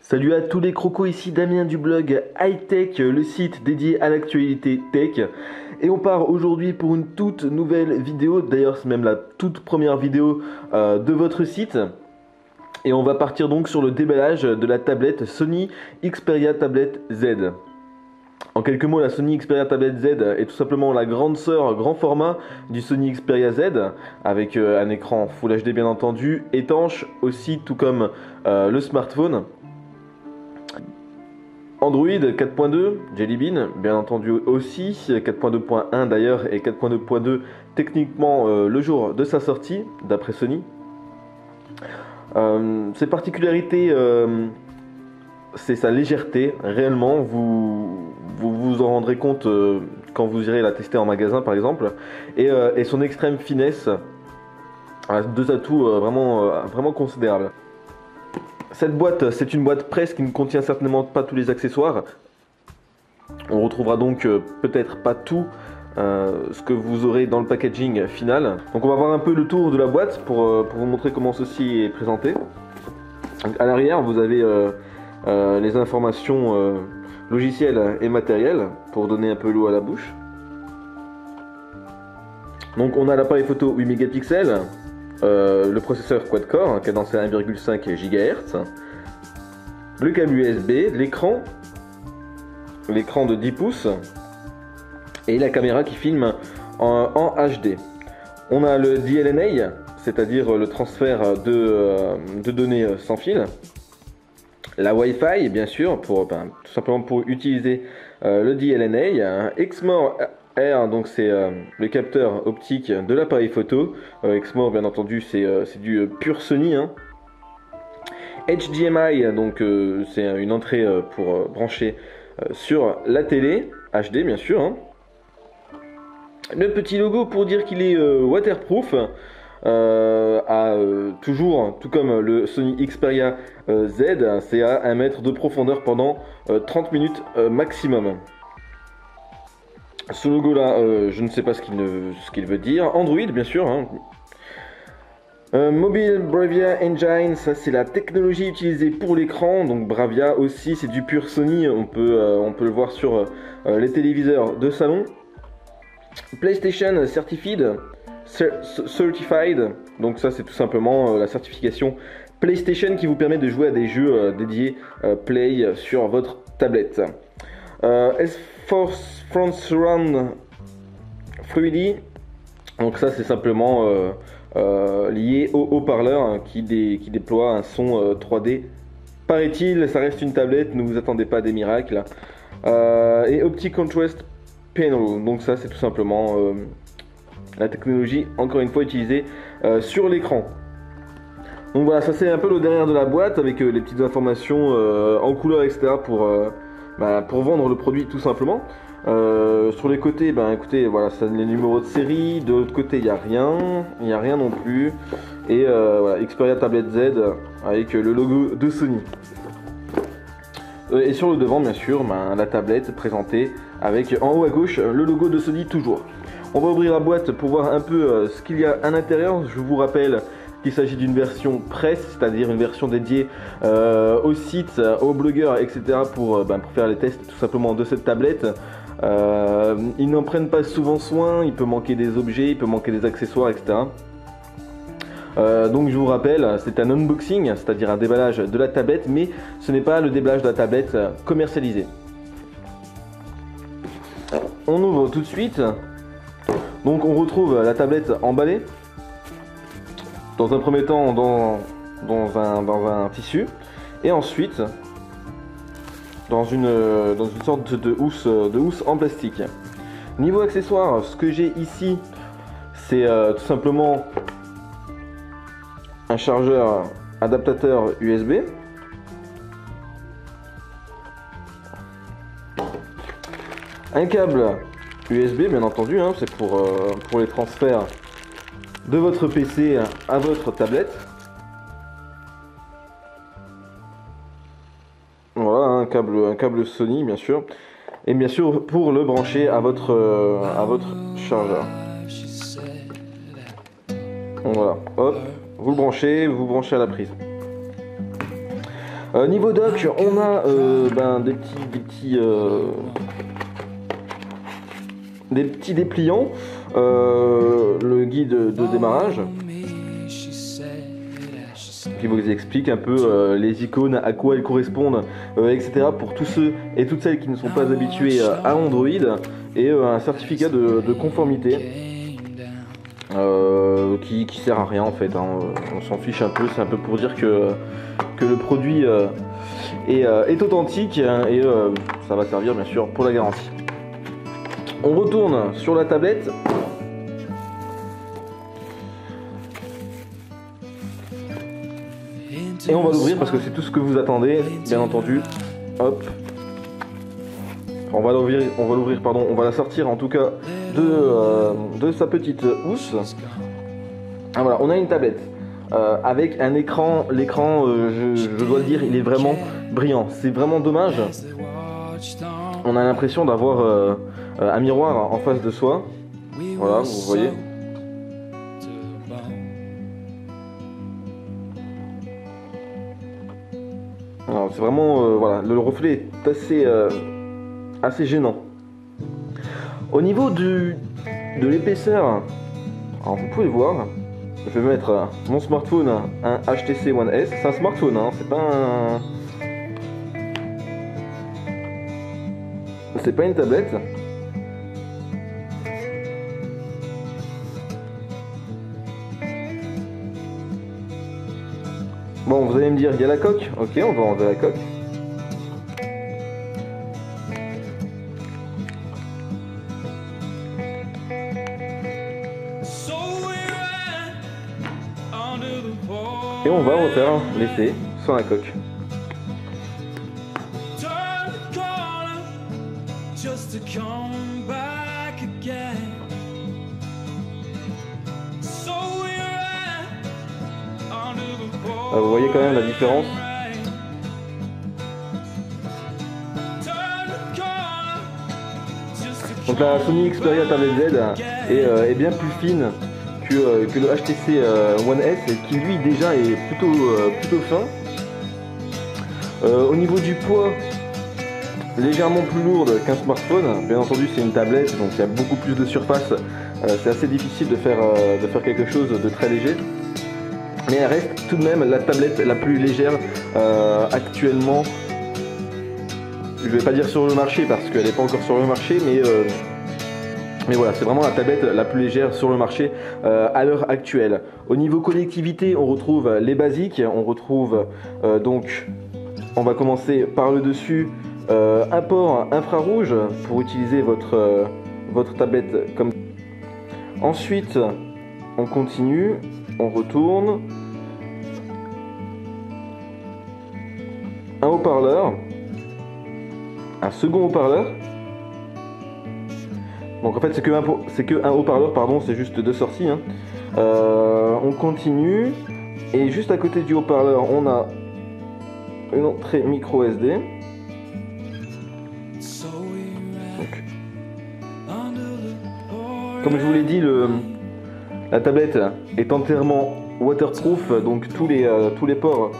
Salut à tous les crocos, ici Damien du blog Hightech, le site dédié à l'actualité tech. Et on part aujourd'hui pour une toute nouvelle vidéo, d'ailleurs c'est même la toute première vidéo de votre site. Et on va partir donc sur le déballage de la tablette Sony Xperia Tablet Z. En quelques mots, la Sony Xperia Tablet Z est tout simplement la grande sœur grand format du Sony Xperia Z, avec un écran Full HD bien entendu, étanche aussi, tout comme le smartphone. Android 4.2, Jelly Bean, bien entendu aussi, 4.2.1 d'ailleurs et 4.2.2 techniquement le jour de sa sortie, d'après Sony. Ses particularités, c'est sa légèreté, réellement, vous en rendrez compte quand vous irez la tester en magasin par exemple, et son extrême finesse, deux atouts vraiment considérables. Cette boîte, c'est une boîte presse qui ne contient certainement pas tous les accessoires. On retrouvera donc peut-être pas tout ce que vous aurez dans le packaging final. Donc on va voir un peu le tour de la boîte pour vous montrer comment ceci est présenté. Donc, à l'arrière, vous avez les informations logicielles et matérielles pour donner un peu l'eau à la bouche. Donc on a l'appareil photo 8 mégapixels. Le processeur quad-core, cadencé à 1,5 GHz, le câble USB, l'écran de 10 pouces et la caméra qui filme en HD. On a le DLNA, c'est-à-dire le transfert de données sans fil, la Wi-Fi bien sûr, tout simplement pour utiliser le DLNA, Exmor R, donc c'est le capteur optique de l'appareil photo. Exmor bien entendu c'est du pur Sony, hein. HDMI, donc c'est une entrée pour brancher sur la télé, HD bien sûr, hein. Le petit logo pour dire qu'il est waterproof, toujours, tout comme le Sony Xperia Z, c'est à 1 mètre de profondeur pendant 30 minutes maximum. Ce logo là, je ne sais pas ce qu'il veut dire. Android bien sûr, hein. Mobile Bravia Engine, ça c'est la technologie utilisée pour l'écran. Donc Bravia aussi, c'est du pur Sony, on peut le voir sur les téléviseurs de salon. PlayStation Certified, donc ça c'est tout simplement la certification PlayStation qui vous permet de jouer à des jeux dédiés Play sur votre tablette. S-Force Front Surround 3D, donc ça c'est simplement lié au haut-parleur, hein, qui déploie un son 3D, paraît-il. Ça reste une tablette, ne vous attendez pas à des miracles. Et Optic Contrast Panel, donc ça c'est tout simplement la technologie encore une fois utilisée sur l'écran. Donc voilà, ça c'est un peu le derrière de la boîte avec les petites informations en couleur, etc. pour vendre le produit tout simplement. Sur les côtés, écoutez, voilà, ça les numéros de série. De l'autre côté, il n'y a rien non plus. Et voilà, Xperia Tablet Z avec le logo de Sony. Et sur le devant, bien sûr, la tablette présentée avec en haut à gauche le logo de Sony toujours. On va ouvrir la boîte pour voir un peu ce qu'il y a à l'intérieur. Je vous rappelle qu'il s'agit d'une version presse, c'est-à-dire une version dédiée aux sites, aux blogueurs, etc. pour faire les tests tout simplement de cette tablette. Ils n'en prennent pas souvent soin, il peut manquer des objets, il peut manquer des accessoires, etc. Donc je vous rappelle, c'est un unboxing, c'est-à-dire un déballage de la tablette, mais ce n'est pas le déballage de la tablette commercialisée. On ouvre tout de suite. Donc on retrouve la tablette emballée. Dans un premier temps dans un tissu, et ensuite dans une sorte de housse en plastique. Niveau accessoires, ce que j'ai ici, c'est tout simplement un chargeur adaptateur USB, un câble USB bien entendu, hein, c'est pour les transferts de votre PC à votre tablette. Voilà, un câble Sony bien sûr, et bien sûr pour le brancher à votre chargeur. Voilà, hop, vous branchez à la prise. Niveau dock, on a des petits dépliants, le guide de démarrage qui vous explique un peu les icônes, à quoi elles correspondent, etc. pour tous ceux et toutes celles qui ne sont pas habitués à Android, et un certificat de conformité qui sert à rien en fait, hein. On s'en fiche un peu, c'est un peu pour dire que le produit est authentique, et ça va servir bien sûr pour la garantie. On retourne sur la tablette. Et on va l'ouvrir parce que c'est tout ce que vous attendez, bien entendu. Hop. On va l'ouvrir, pardon. On va la sortir en tout cas de sa petite housse. Ah, voilà, on a une tablette avec un écran. L'écran, je dois le dire, il est vraiment brillant. C'est vraiment dommage. On a l'impression d'avoir un miroir en face de soi. Voilà, vous voyez. C'est vraiment, voilà, le reflet est assez gênant. Au niveau de l'épaisseur, alors vous pouvez voir, je vais mettre mon smartphone, un HTC One S. C'est un smartphone, hein, c'est pas une tablette. Bon, vous allez me dire, il y a la coque. Ok, on va enlever la coque. Et on va refaire l'essai sans la coque. Vous voyez quand même la différence. Donc la Sony Xperia Tablet Z est bien plus fine que le HTC One S, qui lui déjà est plutôt fin. Au niveau du poids, légèrement plus lourde qu'un smartphone. Bien entendu, c'est une tablette, donc il y a beaucoup plus de surface. C'est assez difficile de faire quelque chose de très léger. Mais elle reste tout de même la tablette la plus légère actuellement. Je vais pas dire sur le marché parce qu'elle n'est pas encore sur le marché, mais voilà, c'est vraiment la tablette la plus légère sur le marché à l'heure actuelle. Au niveau connectivité, on retrouve les basiques. On retrouve donc, on va commencer par le dessus, un port infrarouge pour utiliser votre tablette comme. Ensuite, on continue, on retourne. Un haut-parleur, un second haut-parleur. Donc en fait c'est que un haut-parleur, pardon, c'est juste deux sorties, hein. On continue, et juste à côté du haut-parleur on a une entrée micro SD. Donc, comme je vous l'ai dit, la tablette est entièrement waterproof, donc tous les ports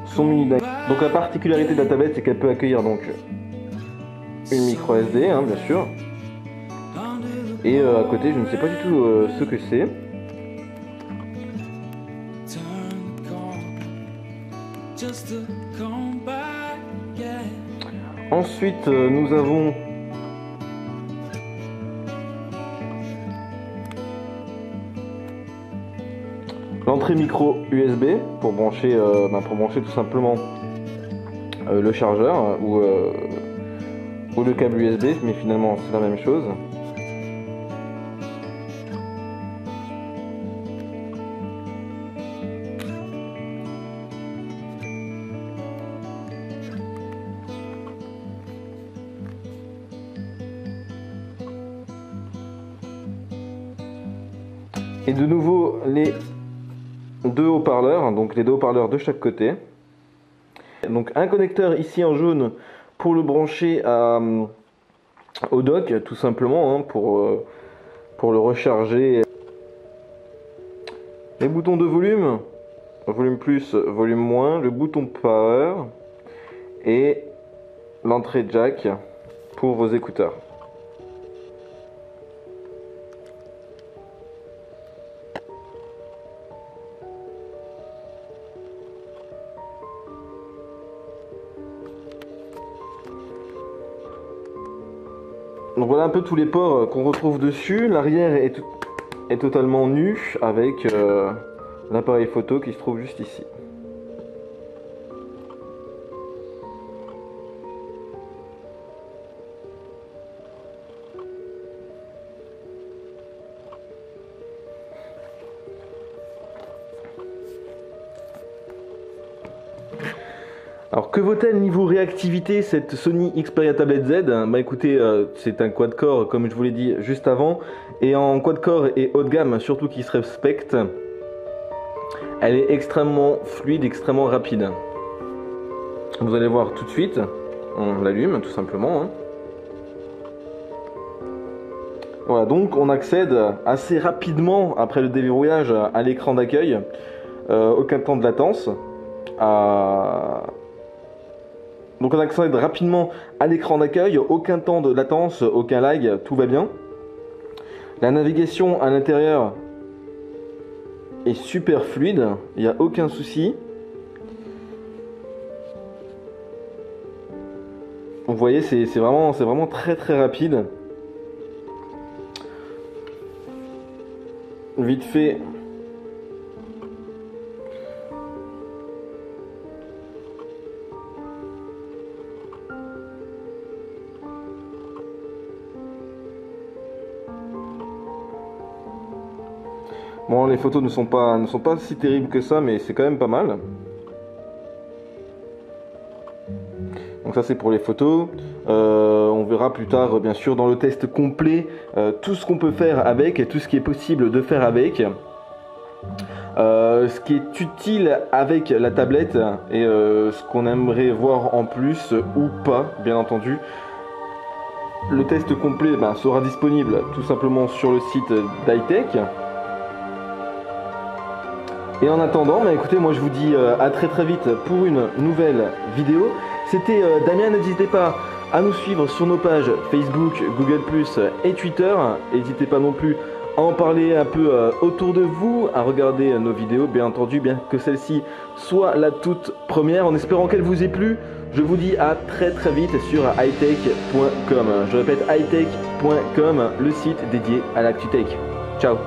sont munis d'un. Donc la particularité de la tablette, c'est qu'elle peut accueillir donc une micro SD, hein, bien sûr. Et à côté, je ne sais pas du tout ce que c'est. Ensuite, nous avons l'entrée micro USB pour brancher tout simplement le chargeur ou le câble USB, mais finalement c'est la même chose. Et de nouveau les deux haut-parleurs, donc les deux haut-parleurs de chaque côté. Donc un connecteur ici en jaune pour le brancher au dock, tout simplement, hein, pour le recharger. Les boutons de volume volume plus, volume moins, le bouton power et l'entrée jack pour vos écouteurs. Donc voilà un peu tous les ports qu'on retrouve dessus. L'arrière est totalement nu avec l'appareil photo qui se trouve juste ici. Alors que vaut-elle niveau réactivité cette Sony Xperia Tablet Z? Bah écoutez, c'est un quad-core comme je vous l'ai dit juste avant, et en quad-core et haut de gamme, surtout qui se respecte, elle est extrêmement fluide, extrêmement rapide. Vous allez voir tout de suite, on l'allume tout simplement. Hein. Voilà, donc on accède assez rapidement après le déverrouillage à l'écran d'accueil, aucun temps de latence. Donc on accède rapidement à l'écran d'accueil, aucun temps de latence, aucun lag, tout va bien. La navigation à l'intérieur est super fluide, il n'y a aucun souci. Vous voyez, c'est vraiment très très rapide. Vite fait. Bon, les photos ne sont pas si terribles que ça, mais c'est quand même pas mal. Donc ça c'est pour les photos. On verra plus tard, bien sûr, dans le test complet, tout ce qu'on peut faire avec et tout ce qui est possible de faire avec. Ce qui est utile avec la tablette et ce qu'on aimerait voir en plus ou pas, bien entendu. Le test complet sera disponible tout simplement sur le site d'Hightech. Et en attendant, écoutez, moi je vous dis à très très vite pour une nouvelle vidéo. C'était Damien, n'hésitez pas à nous suivre sur nos pages Facebook, Google+, et Twitter. N'hésitez pas non plus à en parler un peu autour de vous, à regarder nos vidéos, bien entendu, bien que celle-ci soit la toute première. En espérant qu'elle vous ait plu, je vous dis à très très vite sur hightech.com. Je répète, hightech.com, le site dédié à l'actu tech. Ciao.